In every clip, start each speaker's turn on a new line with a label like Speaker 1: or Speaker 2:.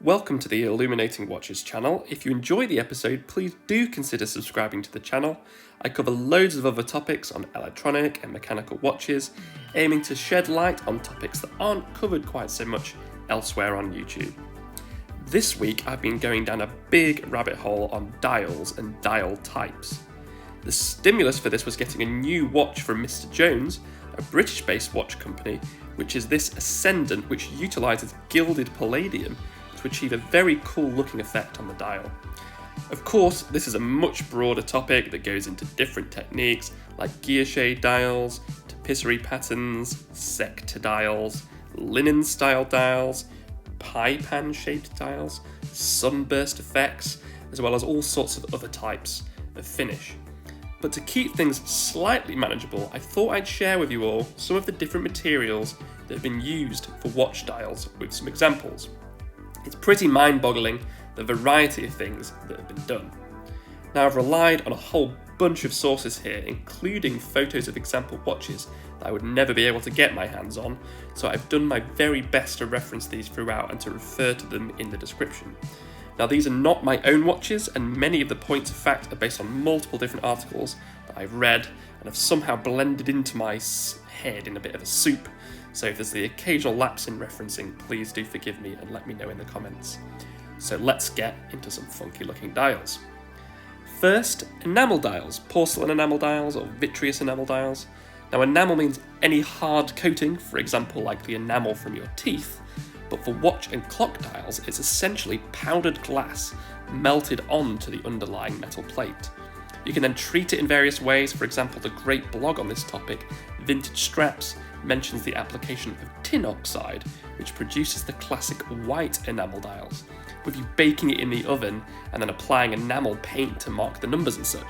Speaker 1: Welcome to the Illuminating Watches channel. If you enjoy the episode, please do consider subscribing to the channel. I cover loads of other topics on electronic and mechanical watches, aiming to shed light on topics that aren't covered quite so much elsewhere on YouTube. This week I've been going down a big rabbit hole on dials and dial types. The stimulus for this was getting a new watch from Mr. Jones, a British-based watch company, which is this Ascendant which utilises gilded palladium to achieve a very cool looking effect on the dial. Of course, this is a much broader topic that goes into different techniques like gear shade dials, tapisserie patterns, sector dials, linen style dials, pie pan shaped dials, sunburst effects, as well as all sorts of other types of finish. But to keep things slightly manageable, I thought I'd share with you all some of the different materials that have been used for watch dials with some examples. It's pretty mind-boggling the variety of things that have been done. Now, I've relied on a whole bunch of sources here, including photos of example watches that I would never be able to get my hands on, so I've done my very best to reference these throughout and to refer to them in the description. Now, these are not my own watches, and many of the points of fact are based on multiple different articles that I've read and have somehow blended into my head in a bit of a soup. So if there's the occasional lapse in referencing, please do forgive me and let me know in the comments. So let's get into some funky looking dials. First, enamel dials, porcelain enamel dials or vitreous enamel dials. Now, enamel means any hard coating, for example like the enamel from your teeth, but for watch and clock dials it's essentially powdered glass melted onto the underlying metal plate. You can then treat it in various ways. For example, the great blog on this topic, Vintage Straps, mentions the application of tin oxide, which produces the classic white enamel dials, with you baking it in the oven and then applying enamel paint to mark the numbers and such.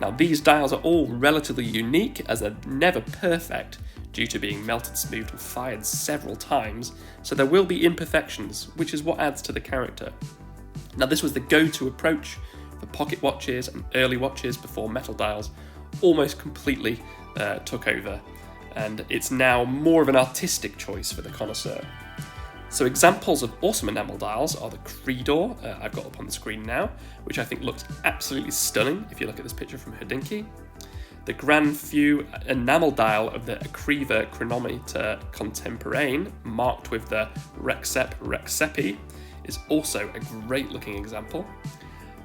Speaker 1: Now, these dials are all relatively unique as they're never perfect due to being melted smooth and fired several times, so there will be imperfections, which is what adds to the character. Now, this was the go-to approach for pocket watches and early watches before metal dials almost completely took over, and it's now more of an artistic choice for the connoisseur. So examples of awesome enamel dials are the Creedor, I've got up on the screen now, which I think looks absolutely stunning if you look at this picture from Hodinkee. The Grand Few enamel dial of the Acriva chronometer contemporain, marked with the Rexep Rexepi, is also a great looking example.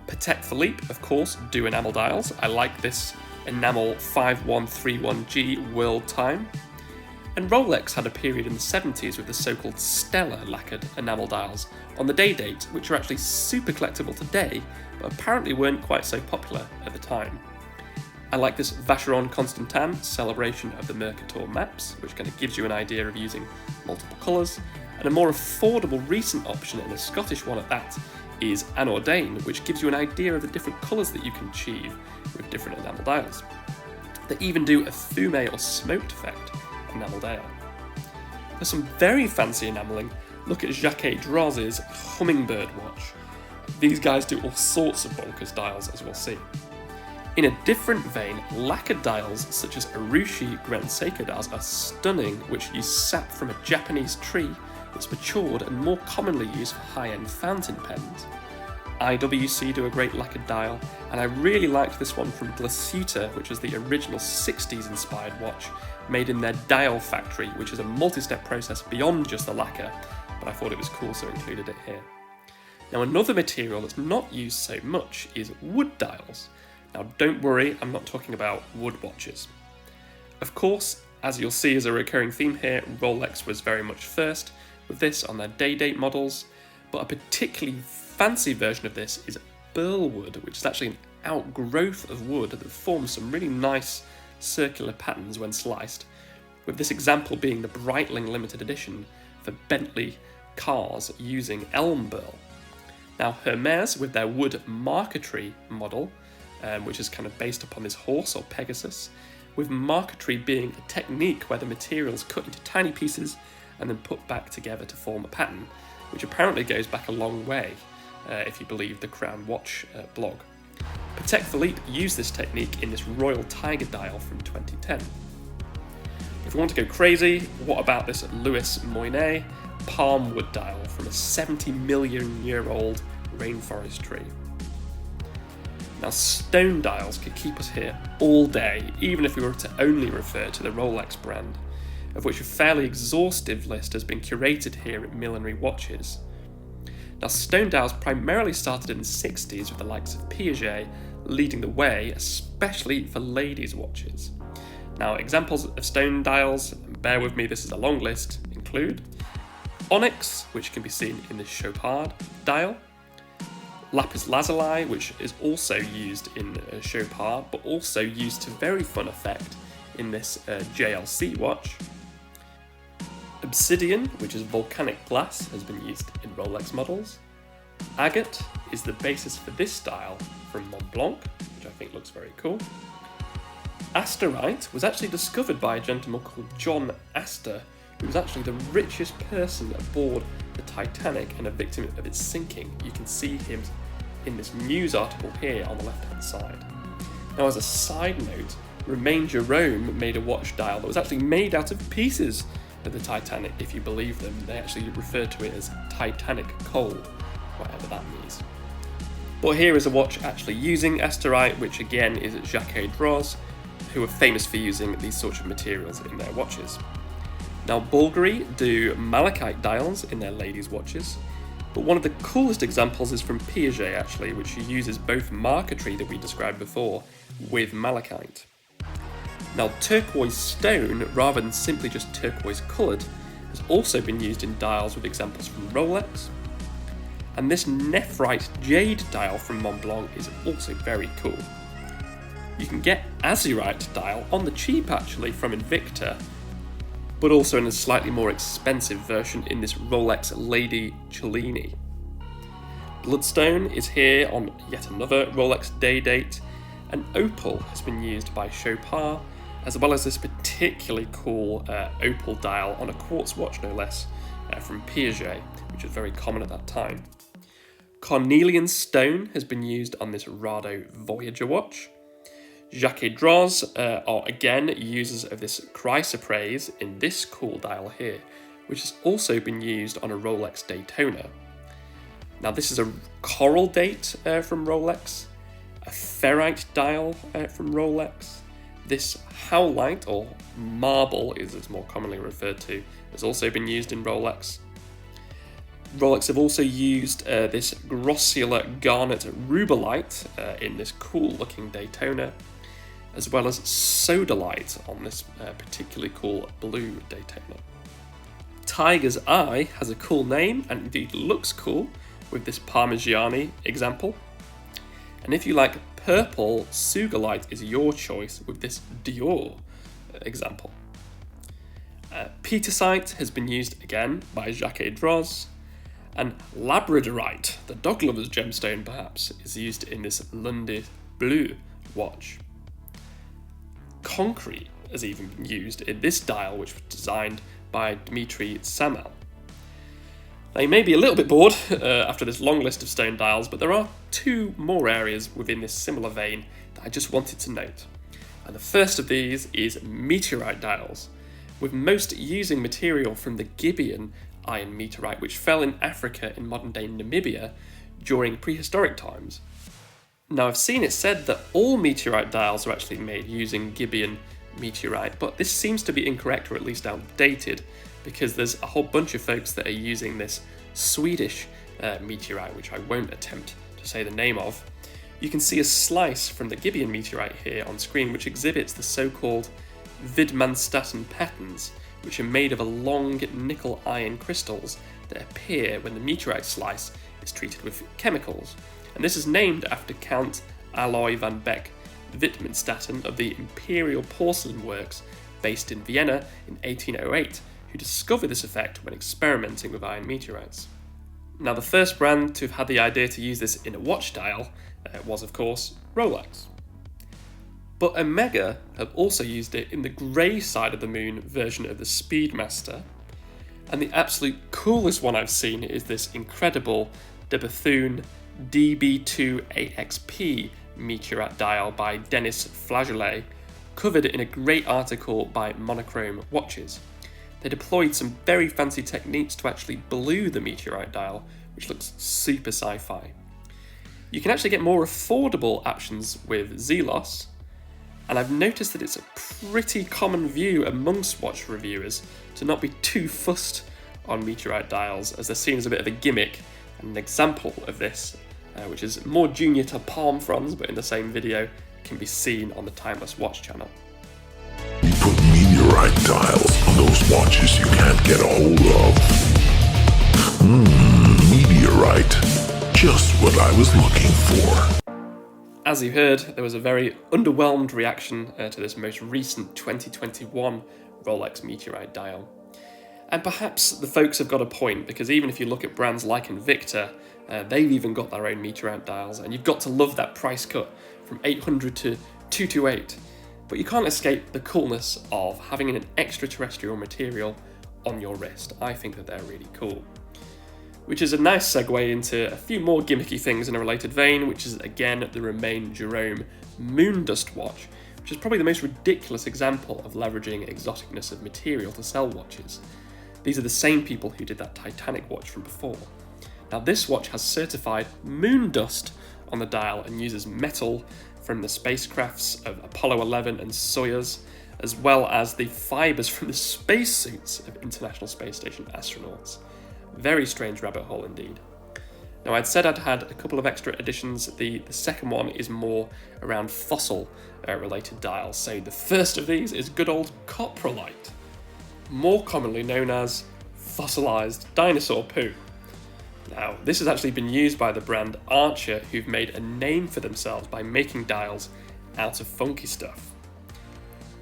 Speaker 1: Patek Philippe, of course, do enamel dials. I like this enamel 5131G World Time. And Rolex had a period in the 70s with the so-called stellar lacquered enamel dials on the day date, which are actually super collectible today, but apparently weren't quite so popular at the time. I like this Vacheron Constantin celebration of the Mercator maps, which kind of gives you an idea of using multiple colours, and a more affordable recent option, and a Scottish one at that, is Anordain, which gives you an idea of the different colours that you can achieve with different enamel dials. They even do a fume or smoked effect enamel dial. For some very fancy enamelling, look at Jaquet Droz's Hummingbird watch. These guys do all sorts of bonkers dials, as we'll see. In a different vein, lacquered dials such as Urushi Grand Seiko dials are stunning, which use sap from a Japanese tree that's matured and more commonly used for high-end fountain pens. IWC do a great lacquered dial, and I really liked this one from Glasuta, which was the original 60s inspired watch made in their dial factory, which is a multi-step process beyond just the lacquer, but I thought it was cool so I included it here. Now, another material that's not used so much is wood dials. Now, don't worry, I'm not talking about wood watches. Of course, as you'll see as a recurring theme here, Rolex was very much first with this on their day-date models, but a particularly fancy version of this is burl wood, which is actually an outgrowth of wood that forms some really nice circular patterns when sliced, with this example being the Breitling limited edition for Bentley cars using elm burl. Now, Hermes, with their wood marquetry model, which is kind of based upon this horse or Pegasus, with marquetry being a technique where the material is cut into tiny pieces and then put back together to form a pattern, which apparently goes back a long way, if you believe the Crown Watch blog. Patek Philippe used this technique in this Royal Tiger dial from 2010. If you want to go crazy, what about this Louis Moinet palm wood dial from a 70 million year old rainforest tree. Now, stone dials could keep us here all day, even if we were to only refer to the Rolex brand, of which a fairly exhaustive list has been curated here at Millinery Watches. Now, stone dials primarily started in the 60s with the likes of Piaget leading the way, especially for ladies' watches. Now, examples of stone dials, and bear with me, this is a long list, include onyx, which can be seen in the Chopard dial, lapis lazuli, which is also used in Chopard, but also used to very fun effect in this JLC watch. Obsidian, which is volcanic glass, has been used in Rolex models. Agate is the basis for this style from Montblanc, which I think looks very cool. Asterite was actually discovered by a gentleman called John Astor, who was actually the richest person aboard the Titanic and a victim of its sinking. You can see him in this news article here on the left-hand side. Now, as a side note, Romain Jerome made a watch dial that was actually made out of pieces of the Titanic, if you believe them. They actually refer to it as Titanic coal, whatever that means. But here is a watch actually using Asterite, which again is Jaquet Droz, who are famous for using these sorts of materials in their watches. Now, Bulgari do malachite dials in their ladies' watches, but one of the coolest examples is from Piaget actually, which uses both marquetry that we described before with malachite. Now, turquoise stone, rather than simply just turquoise coloured, has also been used in dials with examples from Rolex. And this nephrite jade dial from Montblanc is also very cool. You can get azurite dial on the cheap actually from Invicta, but also in a slightly more expensive version in this Rolex Lady Cellini. Bloodstone is here on yet another Rolex day date, and opal has been used by Chopard, as well as this particularly cool opal dial on a quartz watch no less from Piaget, which was very common at that time. Carnelian stone has been used on this Rado Voyager watch. Jaquet Droz are again users of this chrysoprase in this cool dial here, which has also been used on a Rolex Daytona. Now, this is a coral date from Rolex, a ferrite dial from Rolex. This howlite, or marble as it's more commonly referred to, has also been used in Rolex. Rolex have also used this grossular garnet rubellite in this cool looking Daytona, as well as sodalite on this particularly cool blue Daytona. Tiger's Eye has a cool name and indeed looks cool with this Parmigiani example. And if you like purple, Sugalite is your choice with this Dior example. Petersite has been used again by Jaquet Droz, and Labradorite, the dog lover's gemstone perhaps, is used in this Lundy Bleu watch. Concrete has even been used in this dial, which was designed by Dmitry Samel. Now, you may be a little bit bored after this long list of stone dials, but there are two more areas within this similar vein that I just wanted to note. And the first of these is meteorite dials, with most using material from the Gibeon iron meteorite, which fell in Africa in modern-day Namibia during prehistoric times. Now, I've seen it said that all meteorite dials are actually made using Gibeon meteorite, but this seems to be incorrect, or at least outdated, because there's a whole bunch of folks that are using this Swedish meteorite, which I won't attempt to say the name of. You can see a slice from the Gibeon meteorite here on screen, which exhibits the so-called Widmanstätten patterns, which are made of a long nickel iron crystals that appear when the meteorite slice is treated with chemicals. And this is named after Count Aloy van Beck Widmanstätten of the Imperial Porcelain Works based in Vienna in 1808, who discovered this effect when experimenting with iron meteorites. Now, the first brand to have had the idea to use this in a watch dial was, of course, Rolex. But Omega have also used it in the grey side of the moon version of the Speedmaster, and the absolute coolest one I've seen is this incredible De Bethune DB2AXP meteorite dial by Denis Flageolet, covered in a great article by Monochrome Watches. they deployed some very fancy techniques to actually blue the Meteorite dial, which looks super sci-fi. You can actually get more affordable options with Z-Loss, and I've noticed that it's a pretty common view amongst watch reviewers to not be too fussed on Meteorite dials, as they're seen as a bit of a gimmick, and an example of this, which is more junior to palm fronds but in the same video, can be seen on the Timeless Watch channel.
Speaker 2: You put Meteorite dials on those watches you can't get a hold of. Meteorite. Just what I was looking for.
Speaker 1: As you heard, there was a very underwhelmed reaction to this most recent 2021 Rolex Meteorite dial. And perhaps the folks have got a point, because even if you look at brands like Invicta, they've even got their own Meteorite dials, and you've got to love that price cut from 800 to 228. But you can't escape the coolness of having an extraterrestrial material on your wrist. I think that they're really cool. Which is a nice segue into a few more gimmicky things in a related vein, which is again the Romain Jerome Moondust watch, which is probably the most ridiculous example of leveraging exoticness of material to sell watches. These are the same people who did that Titanic watch from before. Now this watch has certified moon dust on the dial and uses metal from the spacecrafts of Apollo 11 and Soyuz, as well as the fibres from the spacesuits of International Space Station astronauts. Very strange rabbit hole indeed. Now I'd said I'd had a couple of extra additions. The second one is more around fossil related dials. So the first of these is good old coprolite, more commonly known as fossilised dinosaur poo. Now this has actually been used by the brand Archer, who've made a name for themselves by making dials out of funky stuff.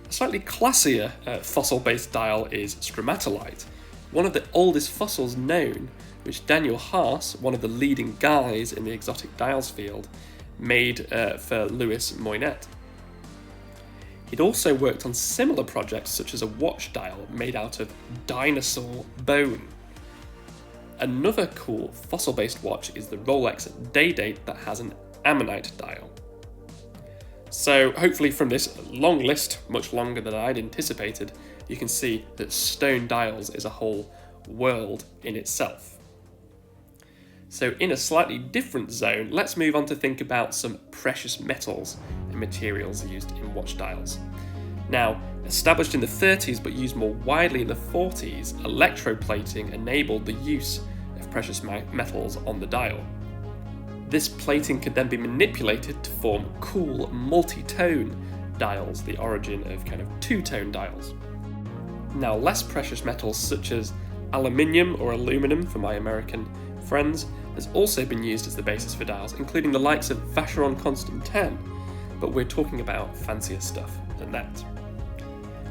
Speaker 1: A slightly classier fossil-based dial is stromatolite, one of the oldest fossils known, which Daniel Haas, one of the leading guys in the exotic dials field, made for Louis Moinet. He'd also worked on similar projects such as a watch dial made out of dinosaur bone. Another cool fossil-based watch is the Rolex Day-Date that has an ammonite dial. So hopefully from this long list, much longer than I'd anticipated, you can see that stone dials is a whole world in itself. So in a slightly different zone, let's move on to think about some precious metals and materials used in watch dials. Now, established in the 30s but used more widely in the 40s, electroplating enabled the use of precious metals on the dial. This plating could then be manipulated to form cool multi-tone dials, the origin of kind of two-tone dials. Now, less precious metals such as aluminium or aluminum for my American friends has also been used as the basis for dials, including the likes of Vacheron Constantin, but we're talking about fancier stuff than that.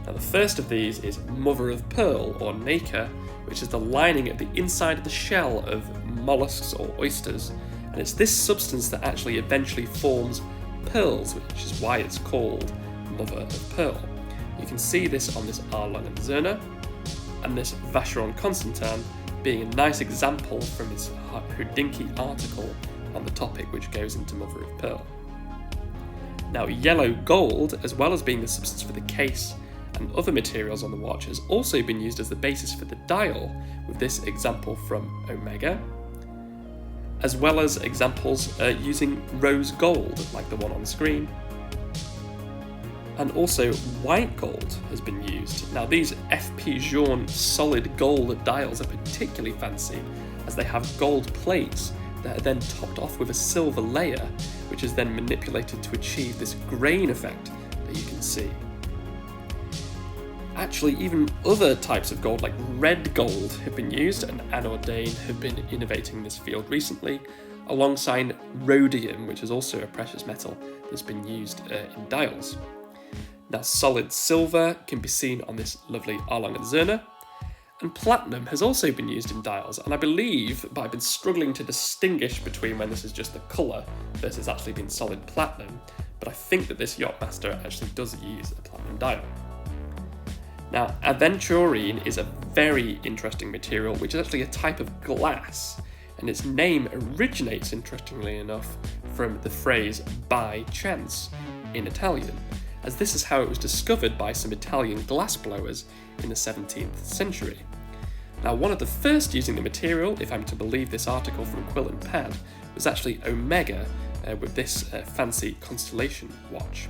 Speaker 1: Now, the first of these is mother of pearl, or nacre, which is the lining at the inside of the shell of mollusks or oysters, and it's this substance that actually eventually forms pearls, which is why it's called mother of pearl. You can see this on this Erlangen-Zerner, and this Vacheron Constantin being a nice example from his Hodinkee article on the topic, which goes into mother of pearl. Now, yellow gold, as well as being the substance for the case and other materials on the watch, has also been used as the basis for the dial, with this example from Omega, as well as examples using rose gold, like the one on screen. And also white gold has been used. Now these FP Journe solid gold dials are particularly fancy, as they have gold plates that are then topped off with a silver layer, which is then manipulated to achieve this grain effect that you can see. Actually, even other types of gold, like red gold, have been used, and Anordain have been innovating this field recently, alongside rhodium, which is also a precious metal that's been used in dials. Now, solid silver can be seen on this lovely Erlangen-Zerner, and platinum has also been used in dials, and I believe, but I've been struggling to distinguish between when this is just the colour versus actually being solid platinum, but I think that this Yachtmaster actually does use a platinum dial. Now, Aventurine is a very interesting material, which is actually a type of glass, and its name originates, interestingly enough, from the phrase by chance in Italian. as this is how it was discovered by some Italian glassblowers in the 17th century. Now, one of the first using the material, if I'm to believe this article from Quill and Pad, was actually Omega with this fancy constellation watch.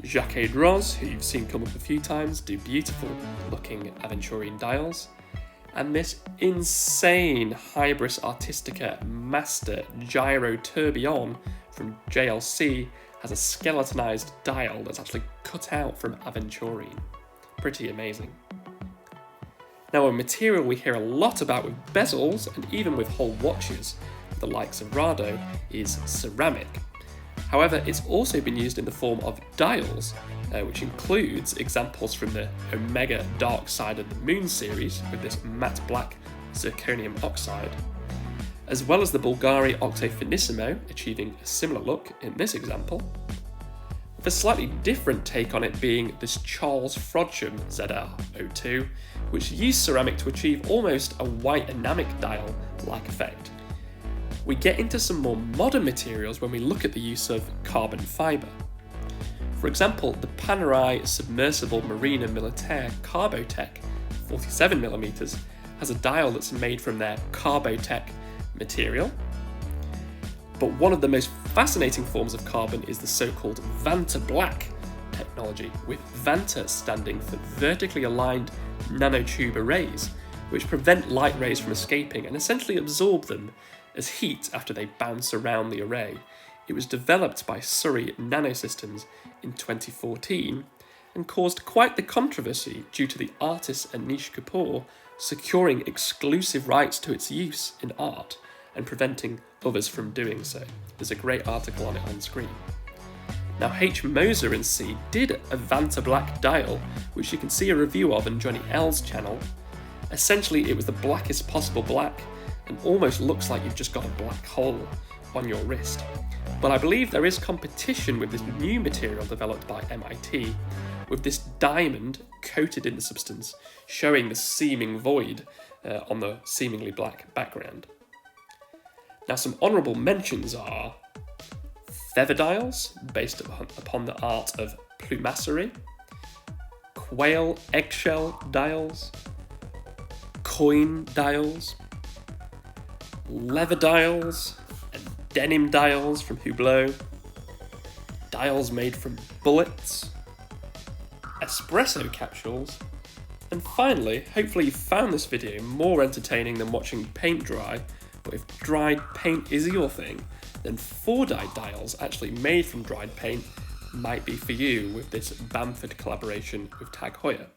Speaker 1: Jaquet Droz, who you've seen come up a few times, do beautiful looking Aventurine dials, and this insane Hybris Artistica Master Gyro Tourbillon from JLC has a skeletonized dial that's actually cut out from Aventurine. Pretty amazing. Now, a material we hear a lot about with bezels and even with whole watches, the likes of Rado, is ceramic. However, it's also been used in the form of dials, which includes examples from the Omega Dark Side of the Moon series with this matte black zirconium oxide, as well as the Bulgari Octo Finissimo achieving a similar look in this example, with a slightly different take on it being this Charles Frodsham ZR02, which used ceramic to achieve almost a white enamic dial-like effect. We get into some more modern materials when we look at the use of carbon fibre. For example, the Panerai Submersible Marina Militaire Carbotech 47mm has a dial that's made from their Carbotech material. But one of the most fascinating forms of carbon is the so-called Vanta Black technology, with Vanta standing for vertically aligned nanotube arrays, which prevent light rays from escaping and essentially absorb them as heat after they bounce around the array. It was developed by Surrey Nanosystems in 2014 and caused quite the controversy due to the artist Anish Kapoor securing exclusive rights to its use in art and preventing others from doing so. There's a great article on it on screen. Now, H. Moser and C did a Vanta Black dial, which you can see a review of on Johnny L's channel. Essentially, it was the blackest possible black and almost looks like you've just got a black hole on your wrist. But I believe there is competition with this new material developed by MIT, with this diamond coated in the substance, showing the seeming void on the seemingly black background. Now, some honourable mentions are feather dials, based upon the art of plumasserie, quail eggshell dials, coin dials, leather dials, and denim dials from Hublot, dials made from bullets, espresso capsules, and finally, hopefully you found this video more entertaining than watching paint dry, but if dried paint is your thing, then 4-dyed dials actually made from dried paint might be for you with this Bamford collaboration with Tag Heuer.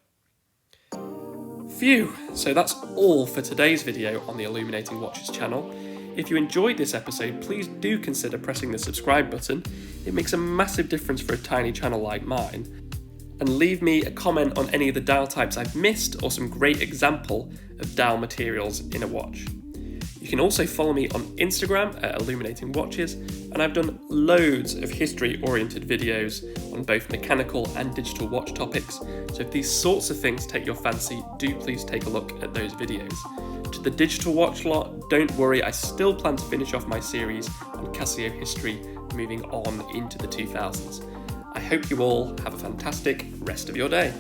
Speaker 1: Phew, so that's all for today's video on the Illuminating Watches channel. If you enjoyed this episode, please do consider pressing the subscribe button. It makes a massive difference for a tiny channel like mine. And leave me a comment on any of the dial types I've missed or some great example of dial materials in a watch. You can also follow me on Instagram at Illuminating Watches, and I've done loads of history-oriented videos on both mechanical and digital watch topics, so if these sorts of things take your fancy, do please take a look at those videos. To the digital watch lot, don't worry, I still plan to finish off my series on Casio history moving on into the 2000s. I hope you all have a fantastic rest of your day.